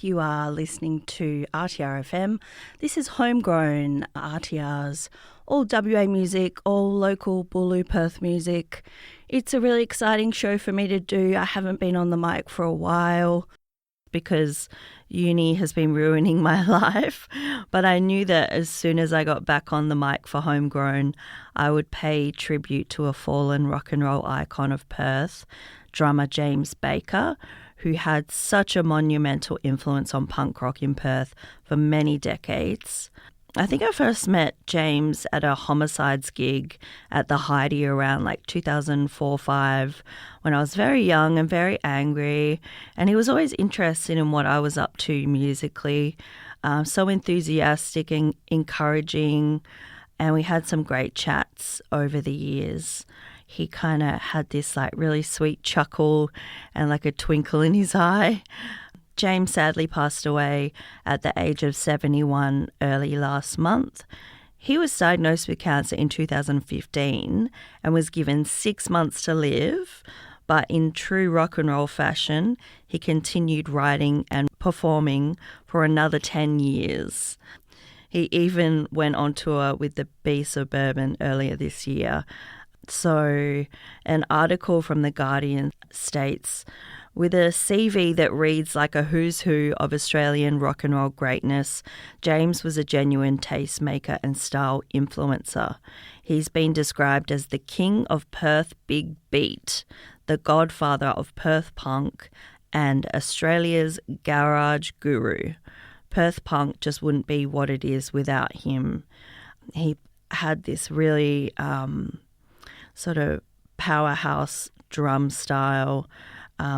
You are listening to RTR FM. This is Homegrown, RTR's all WA music, all local Bulu Perth music. It's a really exciting show for me to do. I haven't been on the mic for a while because uni has been ruining my life. But I knew that as soon as I got back on the mic for Homegrown, I would pay tribute to a fallen rock and roll icon of Perth, drummer James Baker, who had such a monumental influence on punk rock in Perth for many decades. I think I first met James at a Homicides gig at the Heidi around like 2004-05 when I was very young and very angry, and he was always interested in what I was up to musically, so enthusiastic and encouraging, and we had some great chats over the years. He kind of had this like really sweet chuckle and like a twinkle in his eye. James sadly passed away at the age of 71 early last month. He was diagnosed with cancer in 2015 and was given 6 months to live, but in true rock and roll fashion, he continued writing and performing for another 10 years. He even went on tour with the B Suburban earlier this year. So an article from The Guardian states, with a CV that reads like a who's who of Australian rock and roll greatness, James was a genuine tastemaker and style influencer. He's been described as the king of Perth big beat, the godfather of Perth punk, and Australia's garage guru. Perth punk just wouldn't be what it is without him. He had this really sort of powerhouse drum style,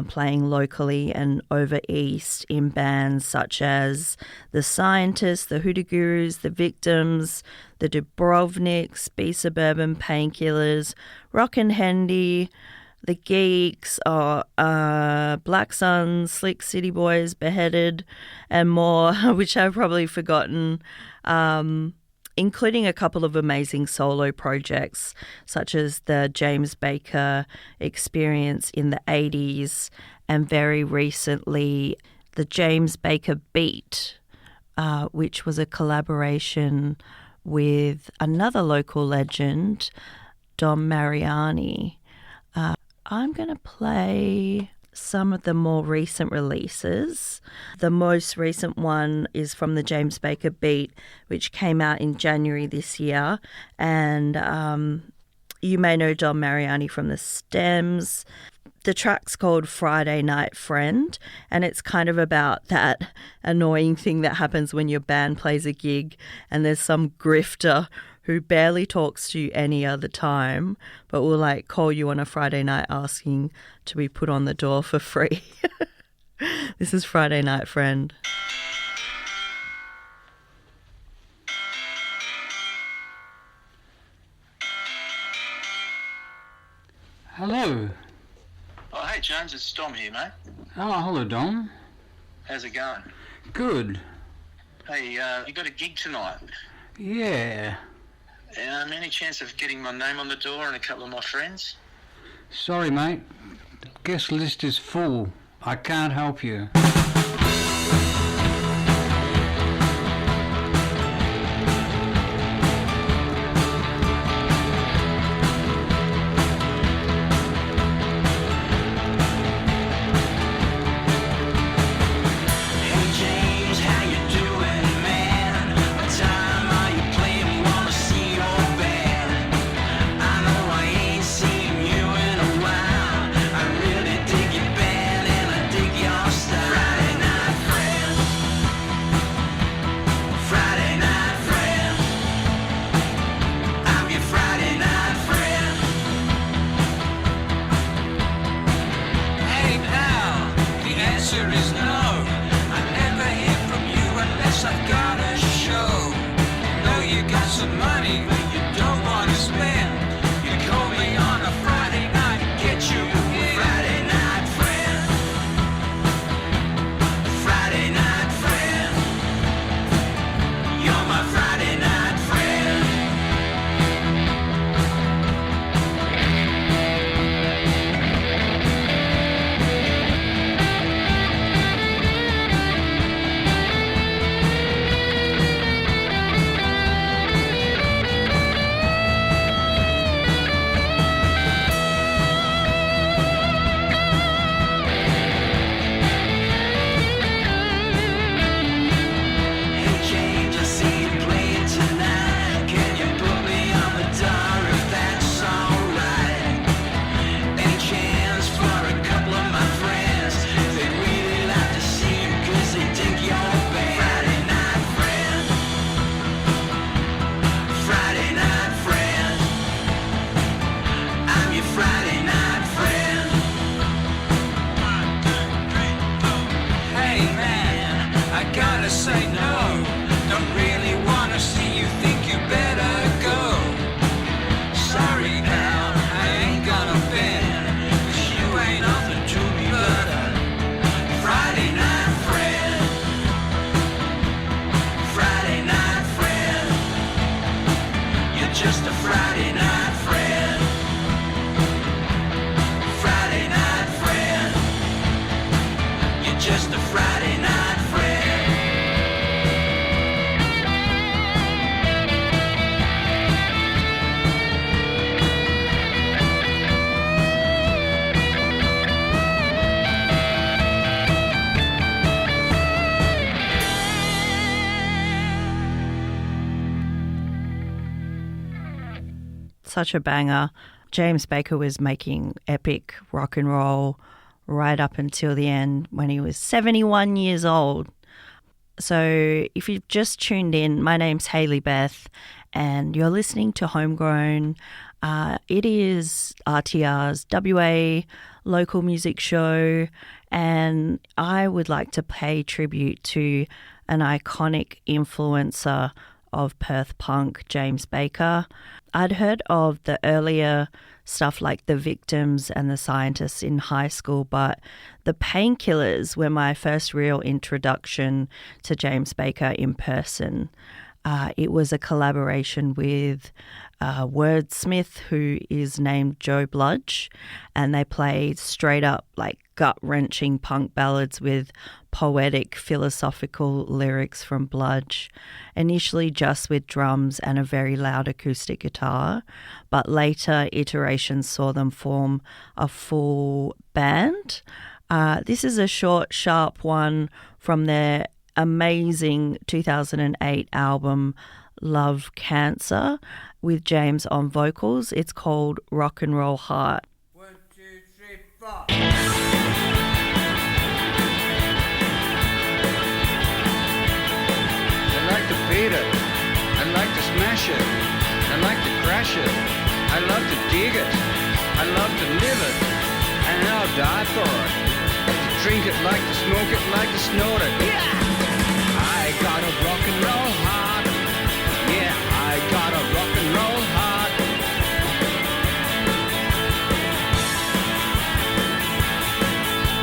playing locally and over east in bands such as The Scientists, The Hoodoo Gurus, The Victims, The Dubrovniks, B Suburban, Painkillers, Rockin' Hendy, The Geeks, Black Suns, Slick City Boys, Beheaded, and more, which I've probably forgotten, including a couple of amazing solo projects such as the James Baker Experience in the 80s and very recently the James Baker Beat, which was a collaboration with another local legend, Dom Mariani. I'm going to play some of the more recent releases. The most recent one is from the James Baker Beat, which came out in January this year. And you may know Dom Mariani from the Stems. The track's called Friday Night Friend, and it's kind of about that annoying thing that happens when your band plays a gig and there's some grifter who barely talks to you any other time, but will like call you on a Friday night asking to be put on the door for free. This is Friday Night Friend. Hello. Oh, hey, James, it's Dom here, mate. Oh, hello, Dom. How's it going? Good. Hey, you got a gig tonight. Yeah. Any chance of getting my name on the door and a couple of my friends? Sorry, mate. The guest list is full. I can't help you. just a Friday night friend. Friday night friend. You're just a Friday night friend. Such a banger. James Baker was making epic rock and roll right up until the end when he was 71 years old. So if you've just tuned in, my name's Hayley Beth and you're listening to Homegrown. It is RTR's WA local music show, and I would like to pay tribute to an iconic influencer of Perth punk, James Baker. I'd heard of the earlier stuff like The Victims and The Scientists in high school, but The Painkillers were my first real introduction to James Baker in person. It was a collaboration with wordsmith who is named Joe Bludge, and they played straight up like gut-wrenching punk ballads with poetic philosophical lyrics from Bludge, initially just with drums and a very loud acoustic guitar, but later iterations saw them form a full band. This is a short, sharp one from their amazing 2008 album Love Cancer with James on vocals. It's called Rock and Roll Heart. 1, 2, 3, 4. I like to beat it. I like to smash it. I like to crash it. I love to dig it. I love to live it. And I'll die for it. Like to drink it, like to smoke it, like to snort it. Yeah! I got a rock and roll heart. Yeah, I got a rock and roll heart.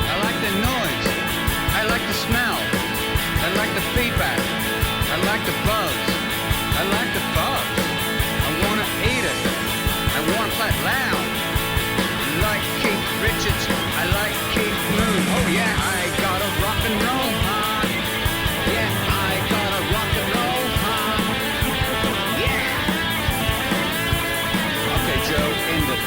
I like the noise. I like the smell. I like the feedback. I like the buzz. I like the buzz. I wanna eat it. I wanna play it loud. I like Keith Richards. I like Keith Moon. Oh yeah, I got a rock and roll heart. Yeah, I got a rock and roll heart. Yeah. Okay, Joe, end it.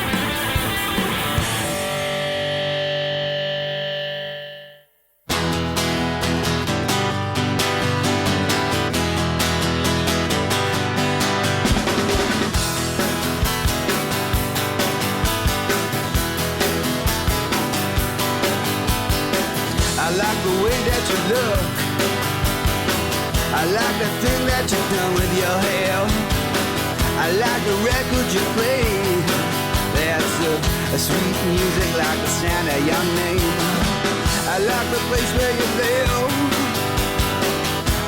I like the way that you look. I like the thing that you've done with your hair. I like the record you play. That's a sweet music like the sound of your name. I like the place where you live.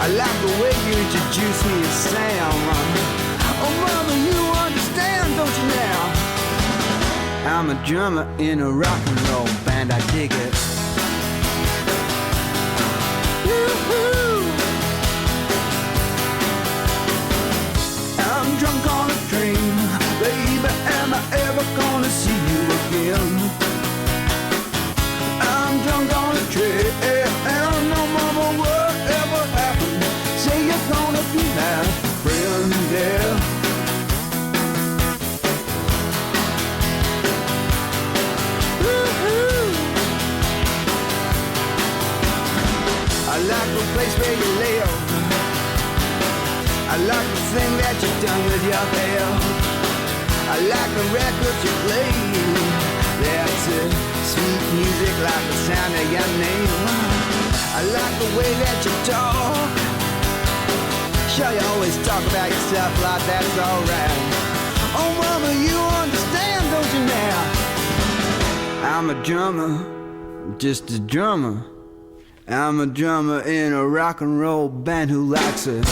I like the way you introduce me to sound. Oh mama, you understand, don't you now? I'm a drummer in a rock and roll band, I dig it. I'm drunk on a dream, baby, am I ever gonna see you again? I'm drunk on a trip, and no mama, whatever happened, say you're gonna be my friend, yeah. I like the place where you live. I like the thing that you've done with your hair. I like the records you play. That's sweet music like the sound of your name. I like the way that you talk. Sure, you always talk about yourself like that's alright. Oh mama, you understand, don't you now? I'm a drummer, just a drummer. I'm a drummer in a rock and roll band who likes it.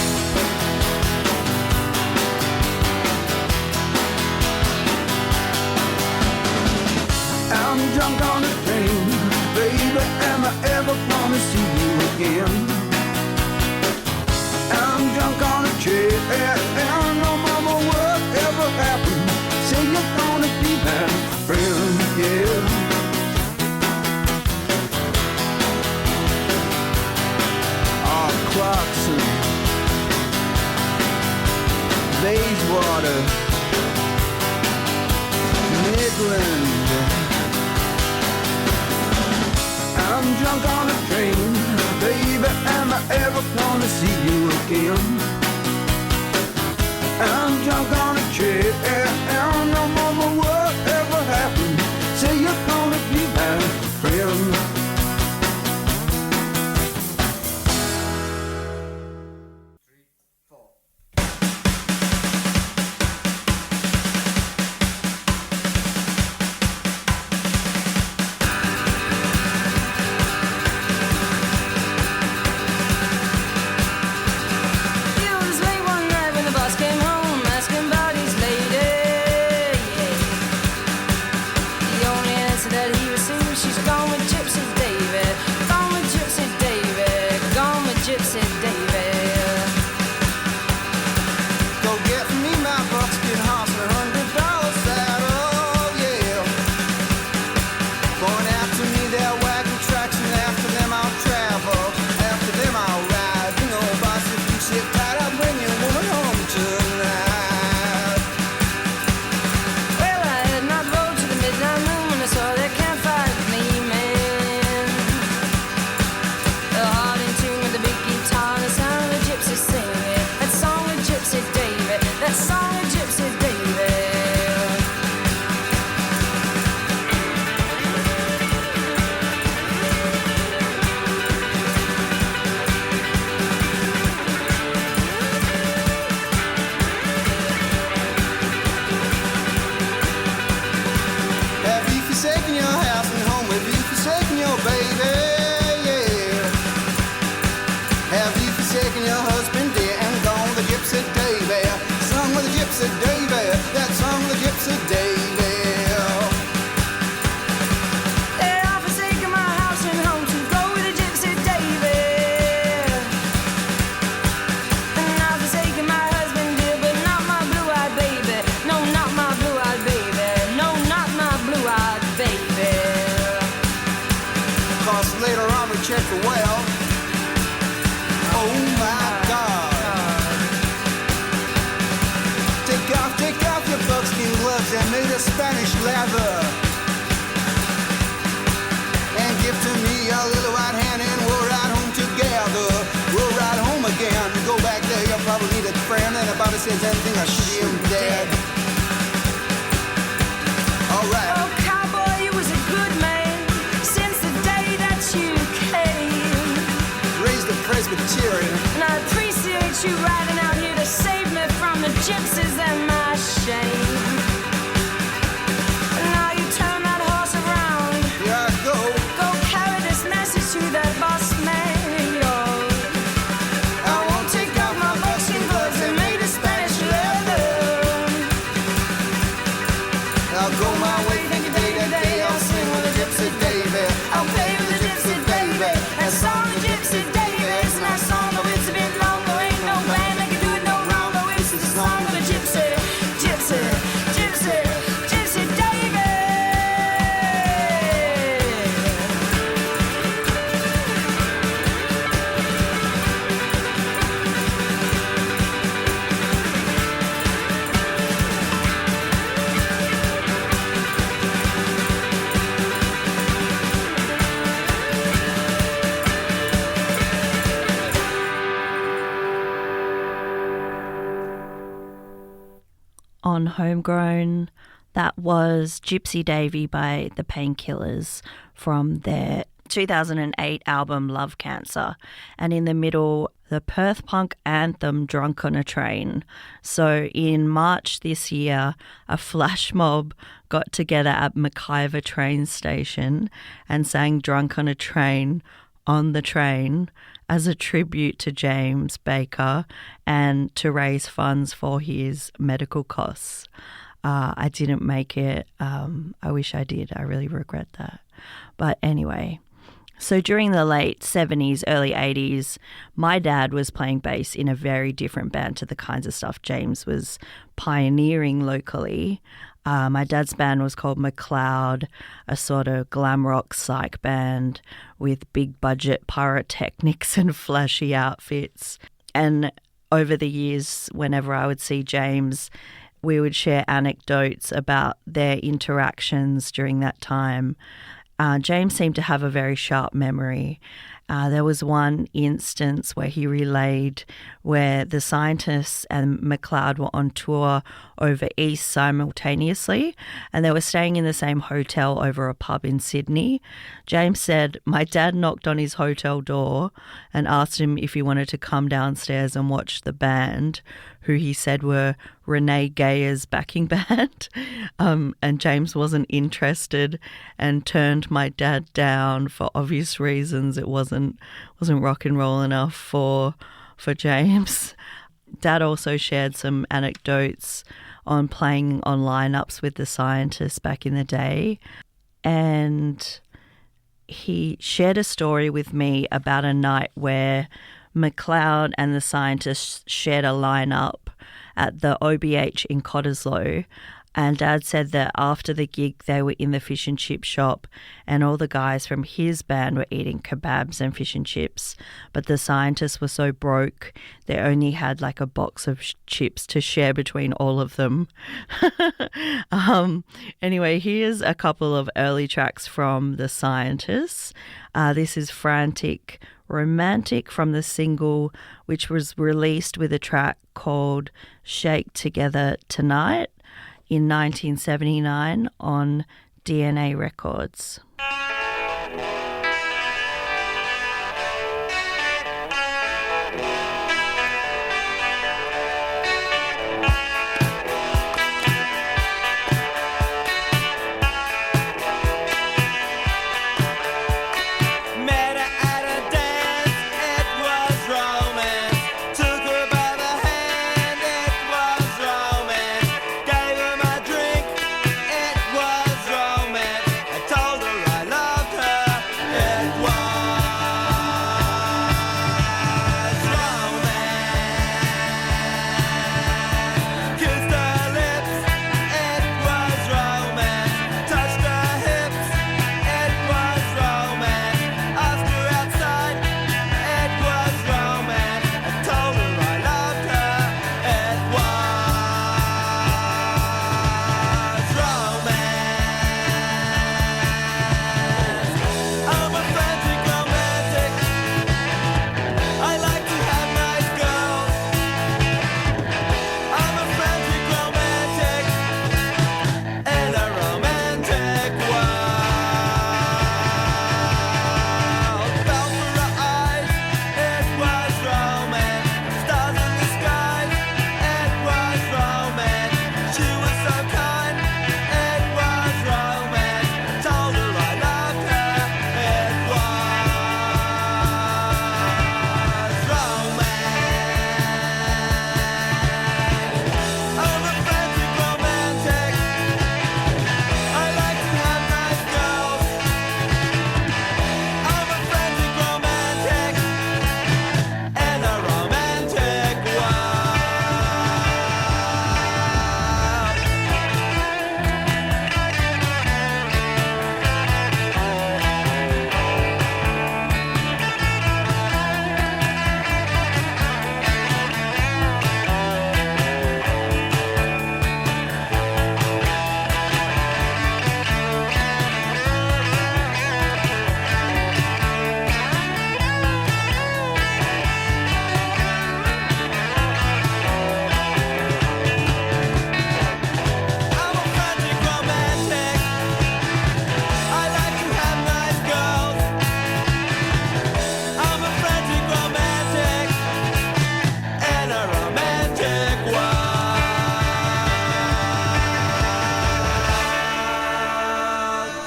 I'm drunk on a train, baby, am I ever gonna see you again? I'm drunk on a train, and no mama, whatever Bayswater, Midland. I'm drunk on a train, baby, am I ever gonna see you again? I'm drunk on a train, no matter whatever happened, say you're gonna be my friend. Spanish leather and give to me a little white hand and we'll ride home together. We'll ride home again. Go back there, you'll probably need a friend. Anybody says anything, I shoot him dead. All right. Oh, cowboy, you was a good man since the day that you came. Raised the Presbyterian. And I appreciate you riding out here to save me from the gypsies and my shame. On Homegrown, that was Gypsy Davy by the Painkillers from their 2008 album Love Cancer, and in the middle, the Perth punk anthem Drunk on a Train. So in March this year, a flash mob got together at McIver train station and sang Drunk on a Train on the train as a tribute to James Baker and to raise funds for his medical costs. I didn't make it. I wish I did. I really regret that. But anyway, so during the late 70s, early 80s, my dad was playing bass in a very different band to the kinds of stuff James was pioneering locally. My dad's band was called McLeod, a sort of glam rock psych band with big budget pyrotechnics and flashy outfits. And over the years, whenever I would see James, we would share anecdotes about their interactions during that time. James seemed to have a very sharp memory. There was one instance where he relayed where the scientists and McLeod were on tour over East simultaneously, and they were staying in the same hotel over a pub in Sydney. James said, "My dad knocked on his hotel door and asked him if he wanted to come downstairs and watch the band," who he said were Renee Gayer's backing band. And James wasn't interested and turned my dad down for obvious reasons. It wasn't rock and roll enough for James. Dad also shared some anecdotes on playing on lineups with the scientists back in the day. And he shared a story with me about a night where McLeod and the scientists shared a lineup at the OBH in Cottesloe. And Dad said that after the gig, they were in the fish and chip shop and all the guys from his band were eating kebabs and fish and chips. But the scientists were so broke, they only had like a box of chips to share between all of them. Anyway, here's a couple of early tracks from the scientists. This is Frantic Romantic from the single, which was released with a track called Shake Together Tonight in 1979 on DNA Records.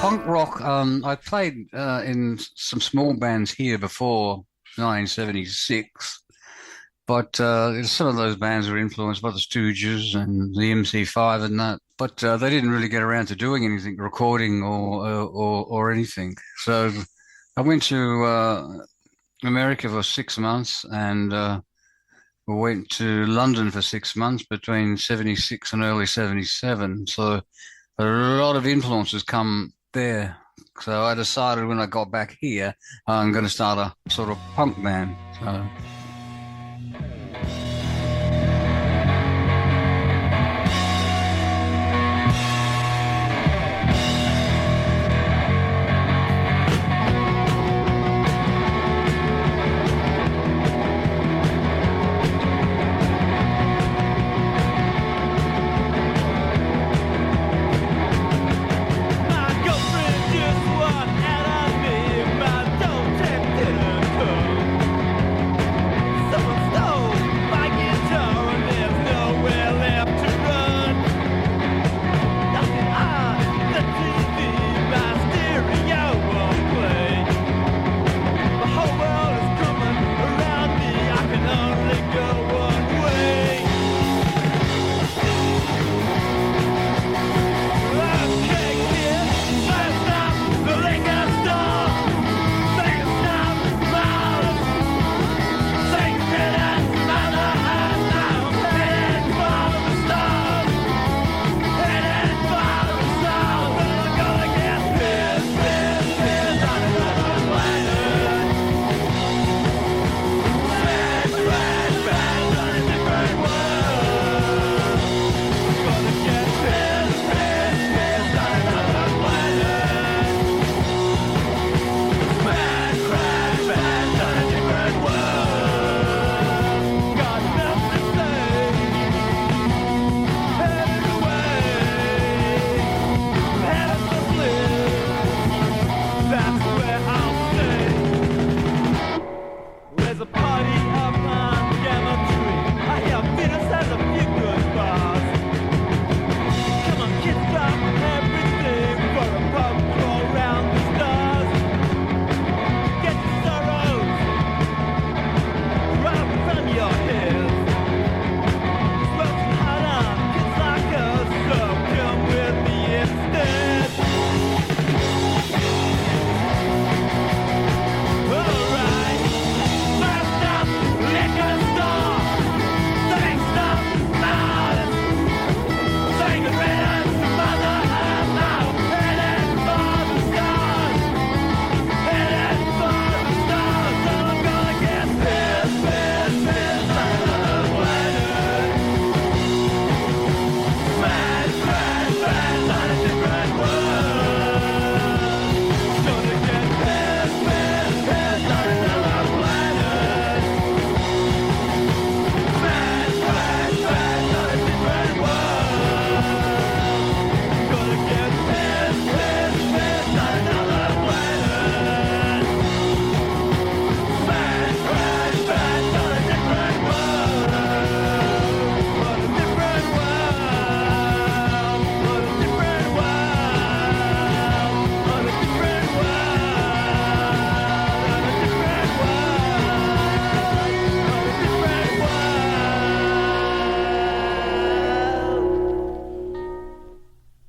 Punk rock, I played in some small bands here before 1976, but some of those bands were influenced by the Stooges and the MC5 and that, but they didn't really get around to doing anything, recording or anything. So I went to America for 6 months and we went to London for 6 months between 76 and early 77. So a lot of influences come there. So I decided when I got back here, I'm going to start a sort of punk band. So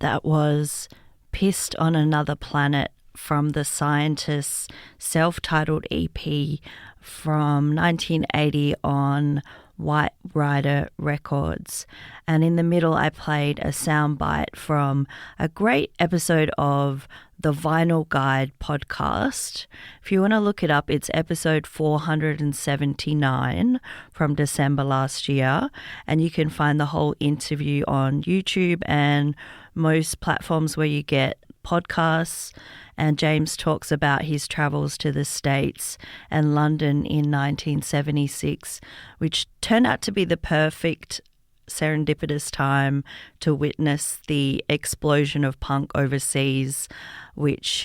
That was Pissed on Another Planet from the Scientists' self-titled EP from 1980 on White Rider Records. And in the middle, I played a soundbite from a great episode of the Vinyl Guide podcast. If you want to look it up, it's episode 479 from December last year. And you can find the whole interview on YouTube and most platforms where you get podcasts. And James talks about his travels to the States and London in 1976, which turned out to be the perfect serendipitous time to witness the explosion of punk overseas, which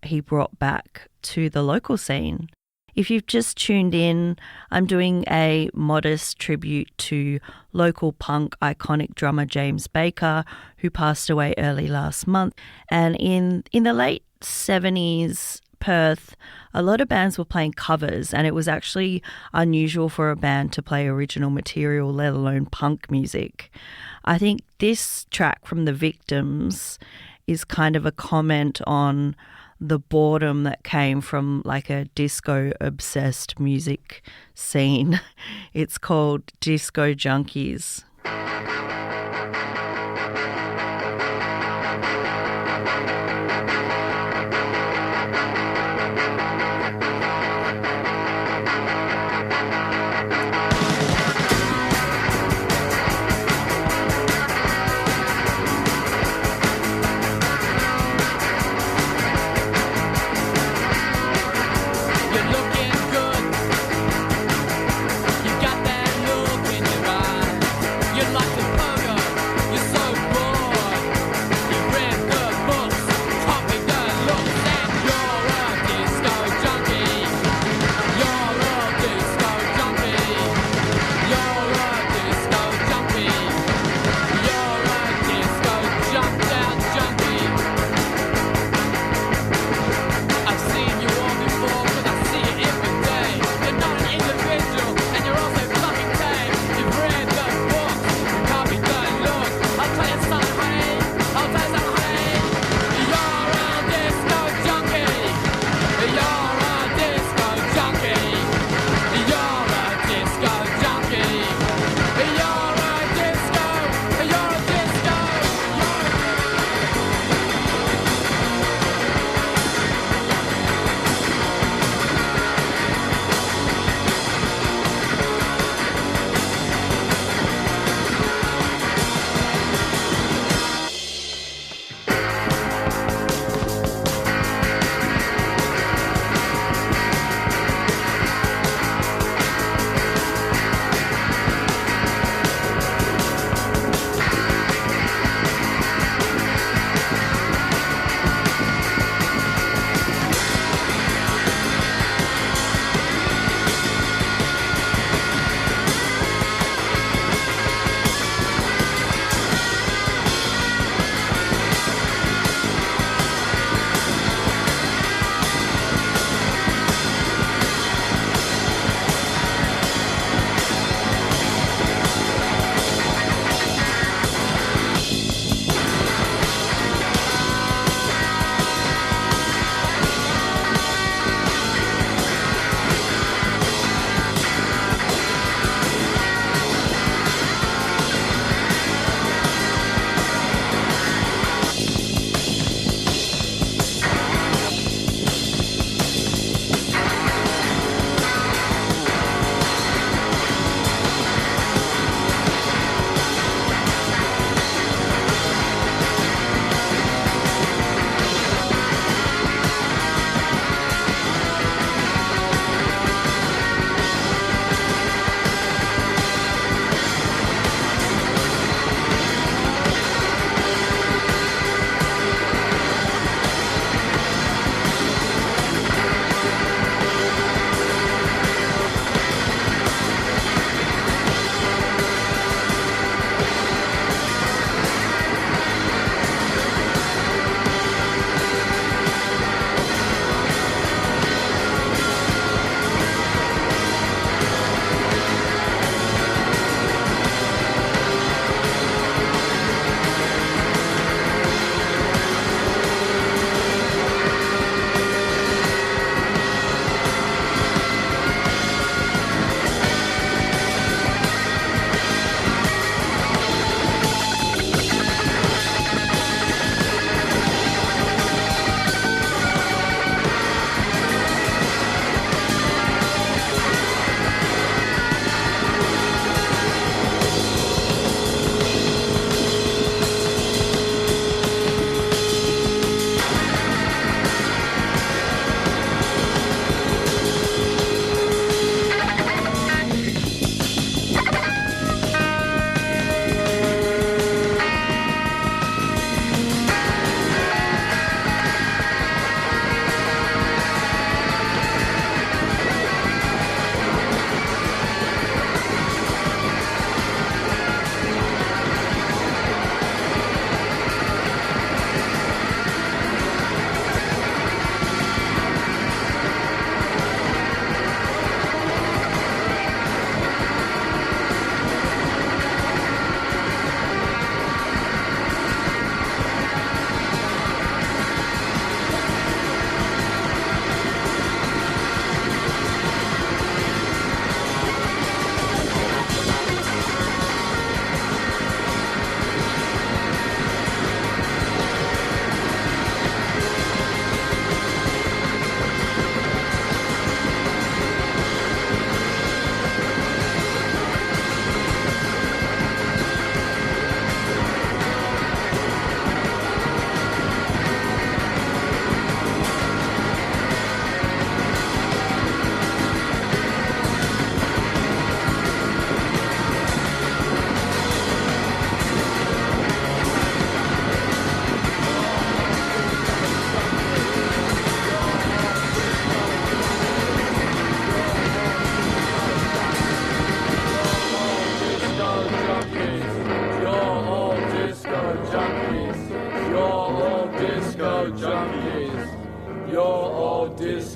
he brought back to the local scene. If you've just tuned in, I'm doing a modest tribute to local punk iconic drummer James Baker, who passed away early last month. And in the late 70s, Perth, a lot of bands were playing covers, and it was actually unusual for a band to play original material, let alone punk music. I think this track from The Victims is kind of a comment on the boredom that came from like a disco-obsessed music scene. It's called Disco Junkies. You got that look in your eye. You're like a pogo.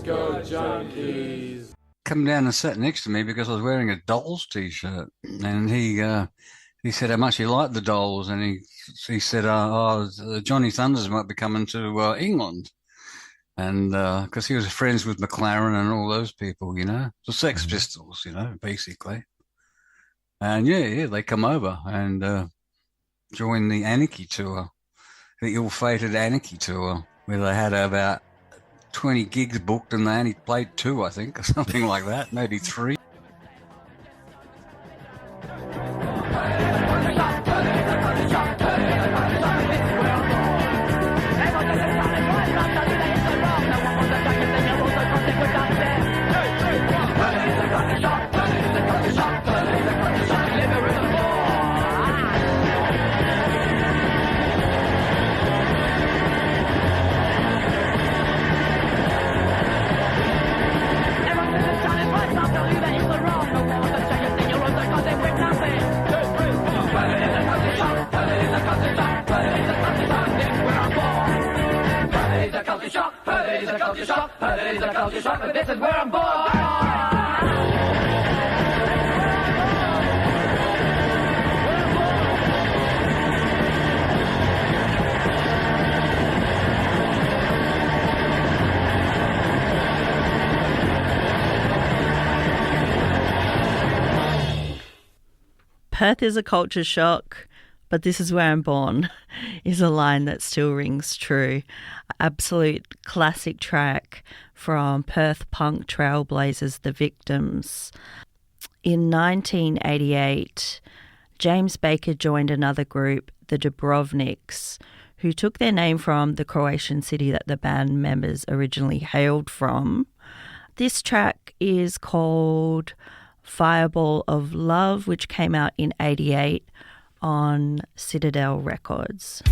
disco junkies. Come down and sat next to me because I was wearing a Dolls t-shirt, and he said how much he liked the Dolls, and he said, Johnny Thunders might be coming to England, and because he was friends with McLaren and all those people, you know, the Sex Pistols, you know, basically. And yeah, they come over and join the Anarchy tour, the ill-fated Anarchy tour, where they had about 20 gigs booked and they only played 2, I think, or something like that, maybe 3. This is where I'm born. Perth is a culture shock, but this is where I'm born is a line that still rings true. Absolute classic track from Perth punk trailblazers The Victims. In 1988, James Baker joined another group, the Dubrovniks, who took their name from the Croatian city that the band members originally hailed from. This track is called Fireball of Love, which came out in 88 on Citadel Records.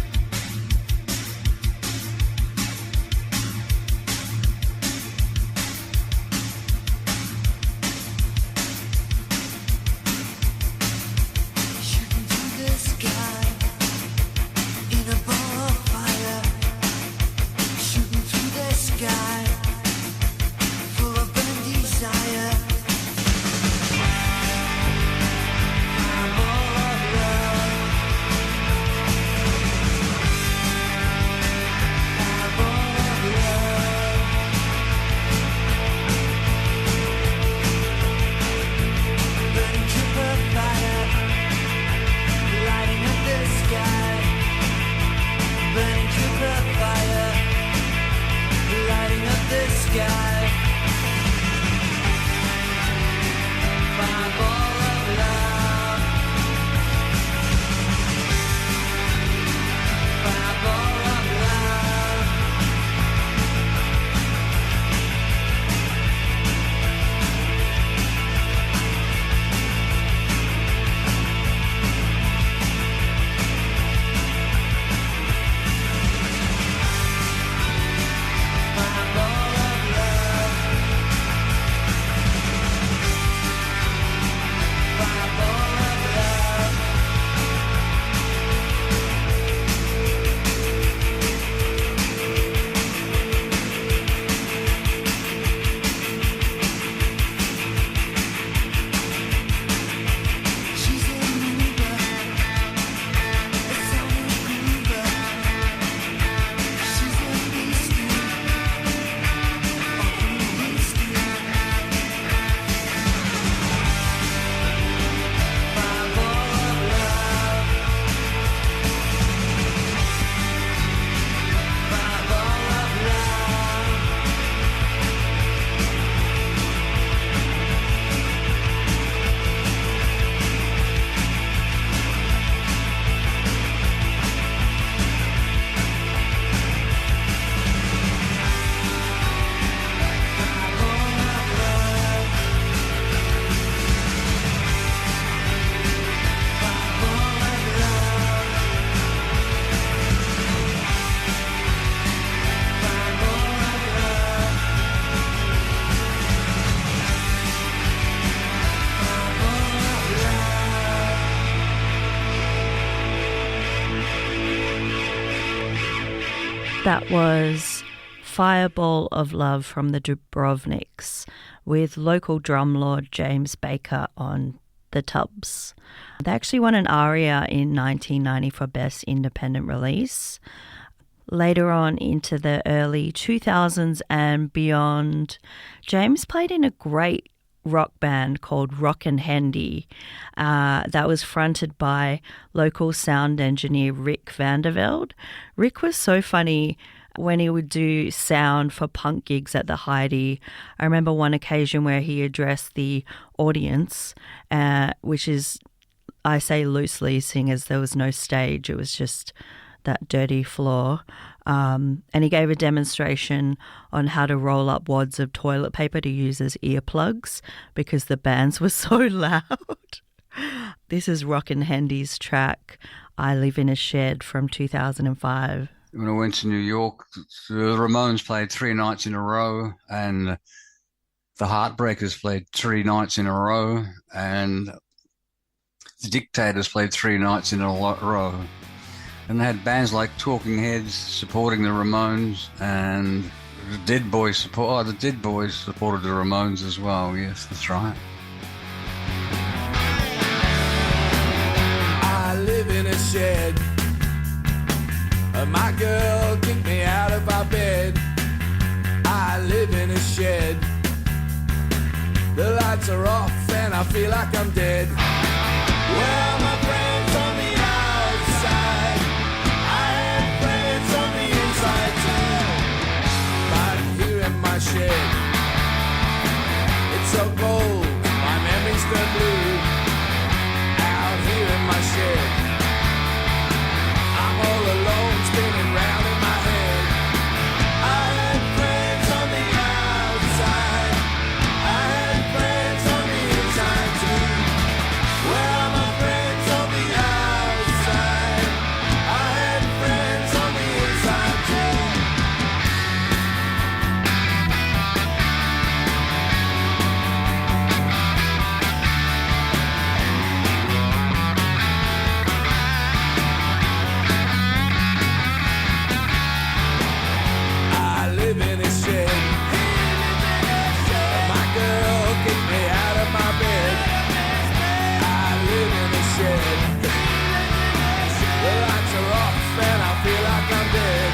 That was Fireball of Love from the Dubrovniks with local drum lord James Baker on the tubs. They actually won an ARIA in 1990 for Best Independent Release. Later on into the early 2000s and beyond, James played in a great rock band called Rockin' Hendy that was fronted by local sound engineer Rick Vandervelde. Rick was so funny when he would do sound for punk gigs at the Heidi. I remember one occasion where he addressed the audience, which is, I say loosely, seeing as there was no stage, it was just that dirty floor. And he gave a demonstration on how to roll up wads of toilet paper to use as earplugs because the bands were so loud. This is Rockin' Hendy's track, I Live in a Shed from 2005. When I went to New York, the Ramones played 3 nights in a row, and the Heartbreakers played 3 nights in a row, and the Dictators played 3 nights in a row. And they had bands like Talking Heads supporting the Ramones, and the Dead Boys supported the Ramones as well. Yes, that's right. I live in a shed. My girl kicked me out of our bed. I live in a shed. The lights are off and I feel like I'm dead. Where are my friends on the outside? I had friends on the inside too. But here in my shed, it's so cold, my memories turn blue. Out here in my shed, I'm all alone, spinning round in my head. I had friends on the outside, I had friends on the inside too. Where are my friends on the outside? I had friends on the inside too. I live in a shed. My girl kicked me out of my bed. I live in a shed. The lights are off and I feel like I'm dead.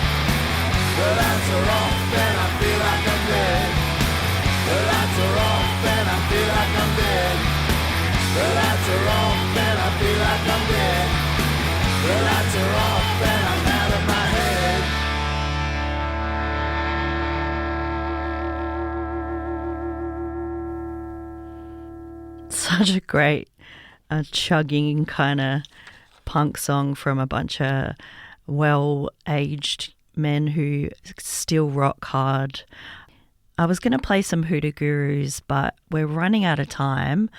The lights are off and I feel like I'm dead. The lights are off and I feel like I'm dead. The lights are off and I feel like I'm dead. The lights are off and I'm out of my head. Such a great chugging kind of punk song from a bunch of well-aged men who still rock hard. I was going to play some Hoodoo Gurus, but we're running out of time.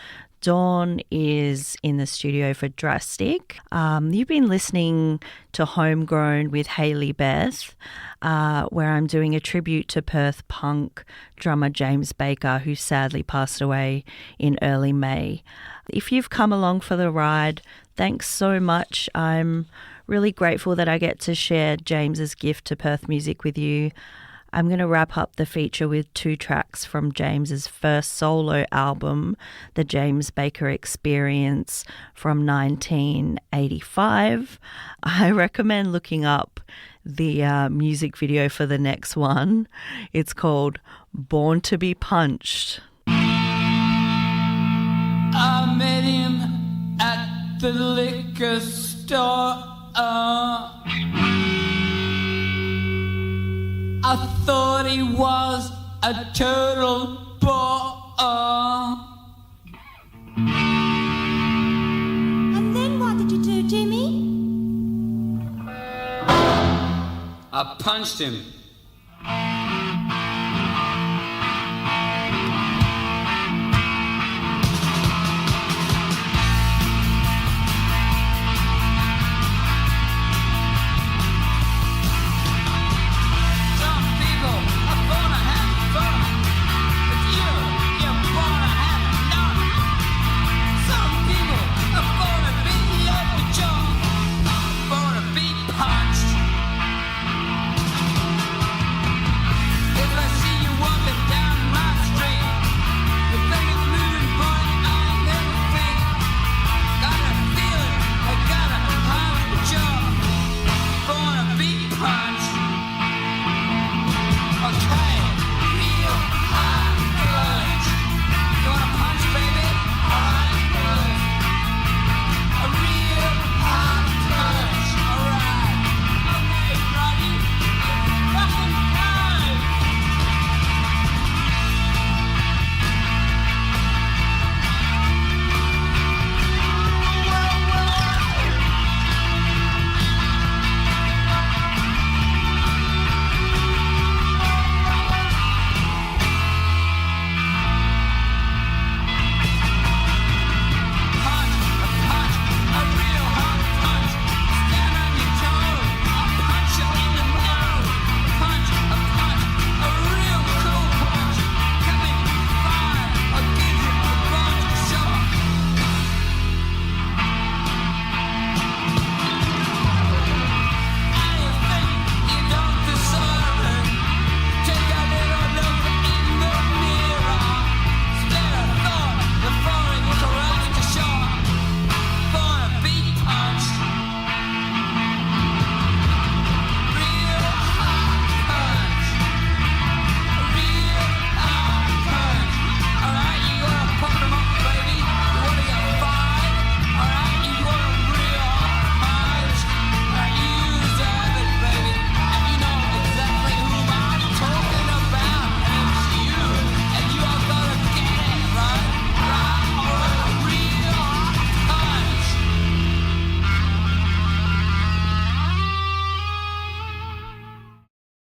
Dawn is in the studio for Drastic. You've been listening to Homegrown with Hayley Beth, where I'm doing a tribute to Perth punk drummer James Baker, who sadly passed away in early May. If you've come along for the ride, thanks so much. I'm really grateful that I get to share James's gift to Perth music with you. I'm going to wrap up the feature with 2 tracks from James's first solo album, The James Baker Experience from 1985. I recommend looking up the music video for the next one. It's called Born to be Punched. I met him at the liquor store. I thought he was a total bore. And then what did you do, Jimmy? I punched him.